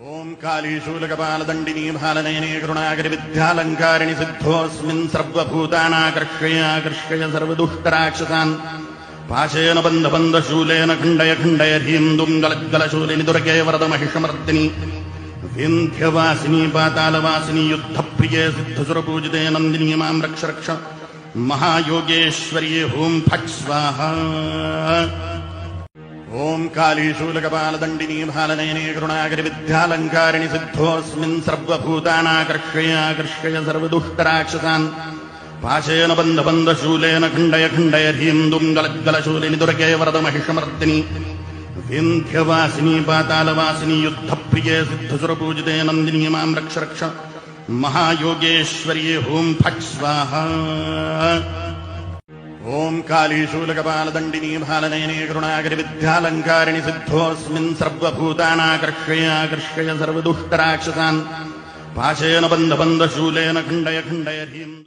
ओम कालीशूलकपालदण्डिनी भालनयने करुणाकरि विद्यालङ्कारिणि सिद्धोऽस्मिन् सर्वभूतानाकर्षय सर्वदुष्टराक्षसान् पाशेन बन्धशूलेन खण्डय खण्डय ह्रीन्दुम् गलज्जलशूलिनि दुर्गे वरदमहिषमर्दिनि विन्ध्यवासिनी पातालवासिनी युद्धप्रिये सिद्धसुरपूजिते नन्दिनी मां रक्ष रक्ष महायोगेश्वर्ये ॐ फट् स्वाहा। ओम कालीशूलकपालदण्डिनी भालनयने करुणाकरि विद्यालङ्कारिणि सिद्धोऽस्मिन् सर्वभूतानाकर्षय सर्वदुष्टराक्षसान् पाशेन बन्धशूलेन खण्डय खण्डय ह्रीन्दुम् गलज्जलशूलिनि दुर्गे वरदमहिषमर्दिनि विन्ध्यवासिनी पातालवासिनी युद्धप्रिये सिद्धसुरपूजिते नन्दिनी मां रक्ष रक्ष महायोगेश्वर्ये ॐ फट् स्वाहा। ओम कालीशूलकपालदण्डिनी भालनयने करुणाकरि विद्यालङ्कारिणि सिद्धोऽस्मिन् सर्वभूतानाकर्षय सर्वदुष्टराक्षसान् पाशेन बन्धशूलेन खण्डय खण्डय ह्रीन्दुम्